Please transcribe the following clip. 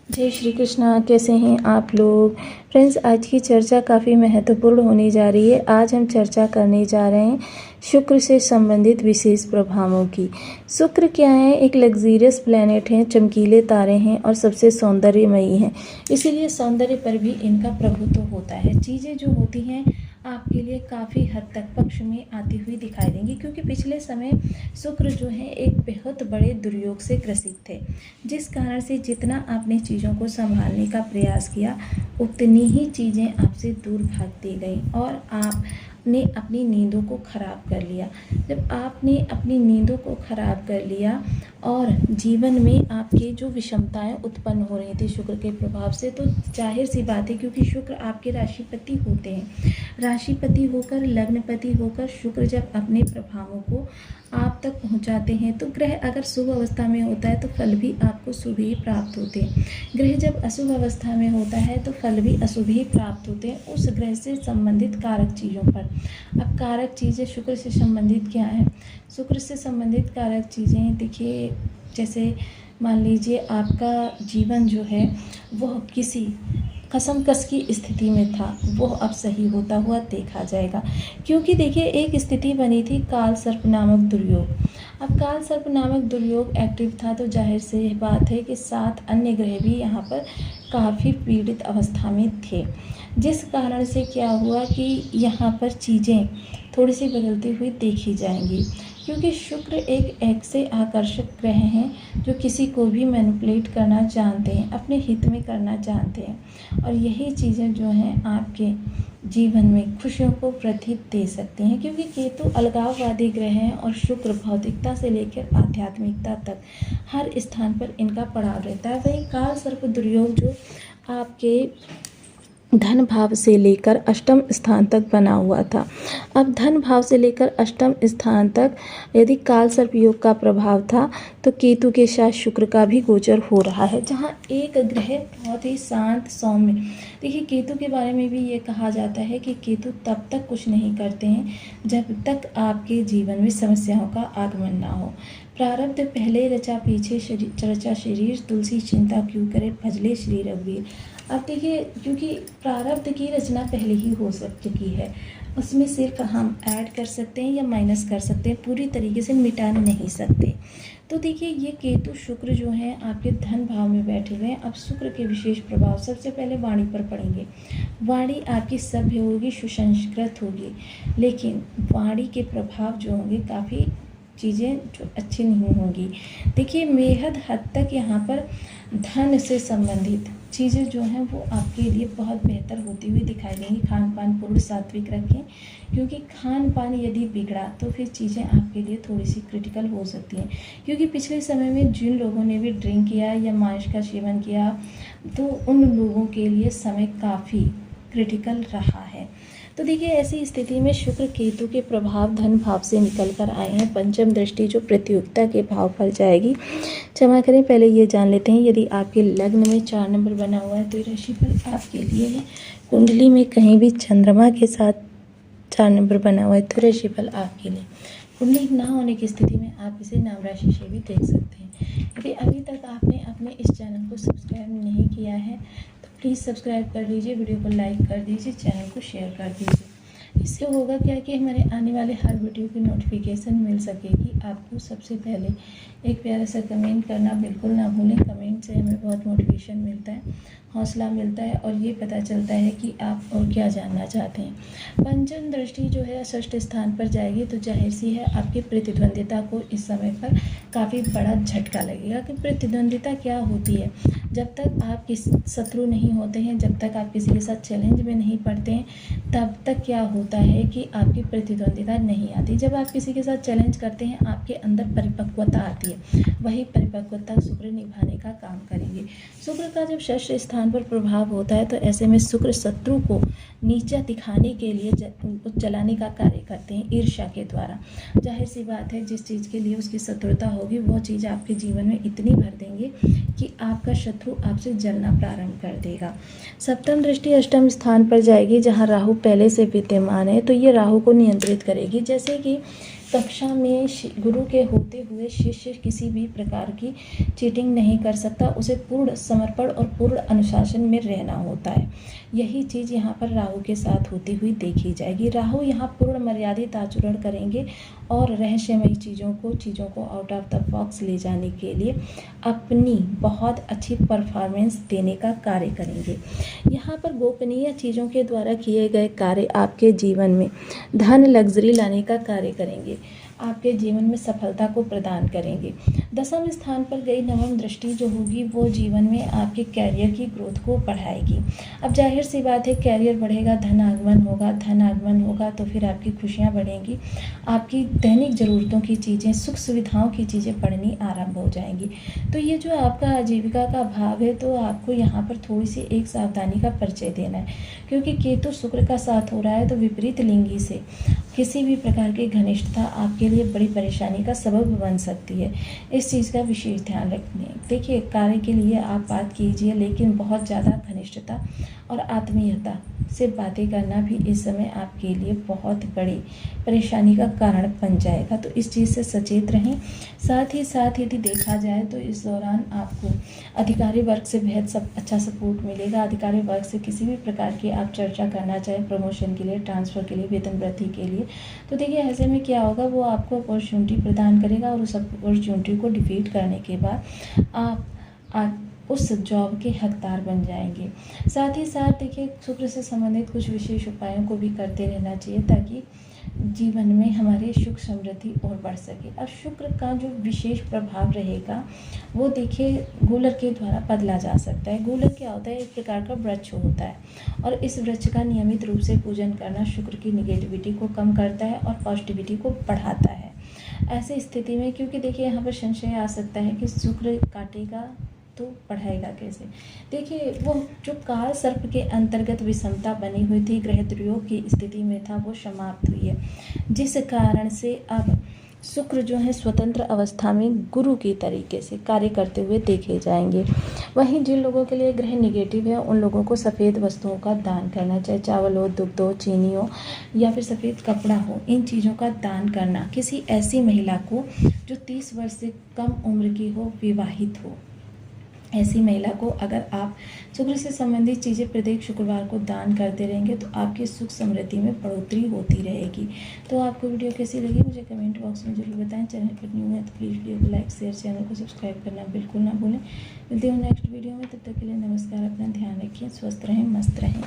जय श्री कृष्णा। कैसे हैं आप लोग फ्रेंड्स। आज की चर्चा काफ़ी महत्वपूर्ण होने जा रही है। आज हम चर्चा करने जा रहे हैं शुक्र से संबंधित विशेष प्रभावों की। शुक्र क्या है? एक लग्जीरियस प्लैनेट है, चमकीले तारे हैं और सबसे सौंदर्यमयी हैं। इसीलिए सौंदर्य पर भी इनका प्रभुत्व होता है। चीज़ें जो होती हैं आपके लिए काफ़ी हद तक पक्ष में आती हुई दिखाई देंगी, क्योंकि पिछले समय शुक्र जो है एक बहुत बड़े दुर्योग से ग्रसित थे, जिस कारण से जितना आपने चीज़ों को संभालने का प्रयास किया उतनी ही चीज़ें आपसे दूर भागती गई और आपने अपनी नींदों को ख़राब कर लिया। जब आपने अपनी नींदों को ख़राब कर लिया और जीवन में आपके जो विषमताएं उत्पन्न हो रही थी शुक्र के प्रभाव से, तो जाहिर सी बात है, क्योंकि शुक्र आपके राशिपति होते हैं। राशिपति होकर, लग्नपति होकर शुक्र जब अपने प्रभावों को आप तक पहुंचाते हैं तो ग्रह अगर शुभ अवस्था में होता है तो फल भी आपको शुभ ही प्राप्त होते हैं। ग्रह जब अशुभ अवस्था में होता है तो फल भी अशुभ ही प्राप्त होते हैं उस ग्रह से संबंधित कारक चीज़ों पर। अब कारक चीज़ें शुक्र से संबंधित क्या है? शुक्र से संबंधित कारक चीज़ें देखिए, जैसे मान लीजिए आपका जीवन जो है वह किसी कसमकस की स्थिति में था, वो अब सही होता हुआ देखा जाएगा। क्योंकि देखिए एक स्थिति बनी थी काल सर्प नामक दुर्योग। अब काल सर्प नामक दुर्योग एक्टिव था तो जाहिर सी बात है कि 7 अन्य ग्रह भी यहाँ पर काफ़ी पीड़ित अवस्था में थे, जिस कारण से क्या हुआ कि यहाँ पर चीज़ें थोड़ी सी बदलती हुई देखी जाएंगी। क्योंकि शुक्र एक ऐसे आकर्षक ग्रह हैं जो किसी को भी मैनिपुलेट करना जानते हैं, अपने हित में करना जानते हैं, और यही चीज़ें जो हैं आपके जीवन में खुशियों को वृद्धि दे सकते हैं। क्योंकि केतु अलगाववादी ग्रह हैं और शुक्र भौतिकता से लेकर आध्यात्मिकता तक हर स्थान पर इनका पड़ाव रहता है। वहीं काल सर्प दुर्योग जो आपके धन भाव से लेकर अष्टम स्थान तक बना हुआ था। अब धन भाव से लेकर अष्टम स्थान तक यदि काल सर्प योग का प्रभाव था तो केतु के साथ शुक्र का भी गोचर हो रहा है, जहां एक ग्रह बहुत ही शांत सौम्य। देखिए केतु के बारे में भी ये कहा जाता है कि केतु तब तक कुछ नहीं करते हैं जब तक आपके जीवन में समस्याओं का आगमन ना हो। प्रारब्ध पहले रचा पीछे चर्चा शरीर, तुलसी चिंता क्यों करे भजले श्री रघुवीर। अब देखिए, क्योंकि प्रारब्ध की रचना पहले ही हो चुकी है, उसमें सिर्फ हम ऐड कर सकते हैं या माइनस कर सकते हैं, पूरी तरीके से मिटा नहीं सकते। तो देखिए ये केतु शुक्र जो हैं आपके धन भाव में बैठे हुए हैं। अब शुक्र के विशेष प्रभाव सबसे पहले वाणी पर पड़ेंगे। वाणी आपकी सभ्य होगी, सुसंस्कृत होगी, लेकिन वाणी के प्रभाव जो होंगे काफ़ी चीज़ें जो अच्छी नहीं होंगी। देखिए बेहद हद तक यहाँ पर धन से संबंधित चीज़ें जो हैं वो आपके लिए बहुत बेहतर होती हुई दिखाई देंगी। खान पान पूर्ण सात्विक रखें, क्योंकि खान पान यदि बिगड़ा तो फिर चीज़ें आपके लिए थोड़ी सी क्रिटिकल हो सकती हैं। क्योंकि पिछले समय में जिन लोगों ने भी ड्रिंक किया या मांस का सेवन किया तो उन लोगों के लिए समय काफ़ी क्रिटिकल रहा है। तो देखिए ऐसी स्थिति में शुक्र केतु के प्रभाव धन भाव से निकल कर आए हैं। पंचम दृष्टि जो प्रतियोगिता के भाव पर जाएगी, क्षमा करें पहले ये जान लेते हैं, यदि आपके लग्न में 4 नंबर बना हुआ है तो ये राशिफल आपके लिए है। कुंडली में कहीं भी चंद्रमा के साथ 4 नंबर बना हुआ है तो राशिफल आपके लिए। कुंडली ना होने की स्थिति में आप इसे नाम राशि से भी देख सकते हैं। यदि अभी तक आपने अपने इस चैनल को सब्सक्राइब नहीं किया है तो प्लीज़ सब्सक्राइब कर लीजिए, वीडियो को लाइक कर दीजिए, चैनल को शेयर कर दीजिए। इससे होगा क्या कि हमारे आने वाले हर वीडियो की नोटिफिकेशन मिल सकेगी आपको सबसे पहले। एक प्यारा सा कमेंट करना बिल्कुल ना भूलें। कमेंट से हमें बहुत मोटिवेशन मिलता है, हौसला मिलता है और ये पता चलता है कि आप और क्या जानना चाहते हैं। पंचम दृष्टि जो है षष्ठ स्थान पर जाएगी तो जाहिर सी है आपकी प्रतिद्वंदिता को इस समय पर काफ़ी बड़ा झटका लगेगा। कि प्रतिद्वंदिता क्या होती है? जब तक आप किसी शत्रु नहीं होते हैं, जब तक आप किसी के साथ चैलेंज में नहीं पड़ते हैं, तब तक क्या होता है कि आपकी प्रतिद्वंदिता नहीं आती। जब आप किसी के साथ चैलेंज करते हैं आपके अंदर परिपक्वता आती है, वही परिपक्वता शुक्र निभाने का काम करेंगे। शुक्र का जब षष्ठ स्थान पर प्रभाव होता है तो ऐसे में शुक्र शत्रु को नीचा दिखाने के लिए जलाने का कार्य करते हैं ईर्ष्या के द्वारा। जाहिर सी बात है, जिस चीज़ के लिए उसकी शत्रुता होगी वो चीज़ आपके जीवन में इतनी भर देंगे कि आपका शत्रु आपसे जलना प्रारंभ कर देगा। सप्तम दृष्टि अष्टम स्थान पर जाएगी जहां राहु पहले से विद्यमान है, तो ये राहु को नियंत्रित करेगी। जैसे कि कक्षा में गुरु के होते हुए शिष्य किसी भी प्रकार की चीटिंग नहीं कर सकता, उसे पूर्ण समर्पण और पूर्ण अनुशासन में रहना होता है। यही चीज़ यहाँ पर राहु के साथ होती हुई देखी जाएगी। राहु यहाँ पूर्ण मर्यादित आचरण करेंगे और रहस्यमयी चीज़ों को आउट ऑफ द बॉक्स ले जाने के लिए अपनी बहुत अच्छी परफॉर्मेंस देने का कार्य करेंगे। यहाँ पर गोपनीय चीज़ों के द्वारा किए गए कार्य आपके जीवन में धन लग्जरी लाने का कार्य करेंगे, आपके जीवन में सफलता को प्रदान करेंगे। दसम स्थान पर गई नवम दृष्टि जो होगी वो जीवन में आपके कैरियर की ग्रोथ को बढ़ाएगी। अब जाहिर सी बात है, कैरियर बढ़ेगा, धन आगमन होगा तो फिर आपकी खुशियाँ बढ़ेंगी, आपकी दैनिक ज़रूरतों की चीज़ें, सुख सुविधाओं की चीज़ें बढ़नी आरंभ हो जाएंगी। तो ये जो आपका आजीविका का भाव है, तो आपको यहाँ पर थोड़ी सी एक सावधानी का परिचय देना है, क्योंकि केतु शुक्र का साथ हो रहा है। तो विपरीत लिंगी से किसी भी प्रकार की घनिष्ठता आपके लिए बड़ी परेशानी का सबब बन सकती है। इस चीज़ का विशेष ध्यान रखिए। देखिए, कार्य के लिए आप बात कीजिए, लेकिन बहुत ज़्यादा घनिष्ठता और आत्मीयता से बातें करना भी इस समय आपके लिए बहुत बड़ी परेशानी का कारण बन जाएगा। तो इस चीज़ से सचेत रहें। साथ ही साथ यदि देखा जाए तो इस दौरान आपको अधिकारी वर्ग से बेहद अच्छा सपोर्ट मिलेगा। अधिकारी वर्ग से किसी भी प्रकार की आप चर्चा करना चाहें, प्रमोशन के लिए, ट्रांसफ़र के लिए, वेतन वृद्धि के लिए, तो देखिए ऐसे में क्या होगा, वो आपको अपॉर्चुनिटी प्रदान करेगा और उस अपॉर्चुनिटी को डिफीट करने के बाद आप उस जॉब के हकदार बन जाएंगे। साथ ही साथ देखिए, शुक्र से संबंधित कुछ विशेष उपायों को भी करते रहना चाहिए ताकि जीवन में हमारे सुख समृद्धि और बढ़ सके। अब शुक्र का जो विशेष प्रभाव रहेगा वो देखिए गूलर के द्वारा बदला जा सकता है। गूलर क्या होता है? एक प्रकार का वृक्ष होता है और इस वृक्ष का नियमित रूप से पूजन करना शुक्र की निगेटिविटी को कम करता है और पॉजिटिविटी को बढ़ाता है। ऐसी स्थिति में, क्योंकि देखिए यहाँ पर संशय आ सकता है कि शुक्र काटेगा तो पढ़ाएगा कैसे। देखिए, वो जो काल सर्प के अंतर्गत विषमता बनी हुई थी, ग्रह दुर्योग की स्थिति में था, वो समाप्त हुई है, जिस कारण से अब शुक्र जो है स्वतंत्र अवस्था में गुरु की तरीके से कार्य करते हुए देखे जाएंगे। वहीं जिन लोगों के लिए ग्रह निगेटिव है, उन लोगों को सफ़ेद वस्तुओं का दान करना, चाहे चावल हो, दुग्ध हो, चीनी हो या फिर सफ़ेद कपड़ा हो, इन चीज़ों का दान करना किसी ऐसी महिला को जो 30 वर्ष से कम उम्र की हो, विवाहित हो, ऐसी महिला को अगर आप शुक्र से संबंधित चीज़ें प्रत्येक शुक्रवार को दान करते रहेंगे तो आपकी सुख समृद्धि में बढ़ोतरी होती रहेगी। तो आपको वीडियो कैसी लगी मुझे कमेंट बॉक्स में जरूर बताएं। चैनल पर न्यू है तो प्लीज़ वीडियो को लाइक, शेयर, चैनल को सब्सक्राइब करना बिल्कुल ना भूलें। मिलते हैं नेक्स्ट वीडियो में, तब तक के लिए नमस्कार। अपना ध्यान रखिए, स्वस्थ रहें, मस्त रहें।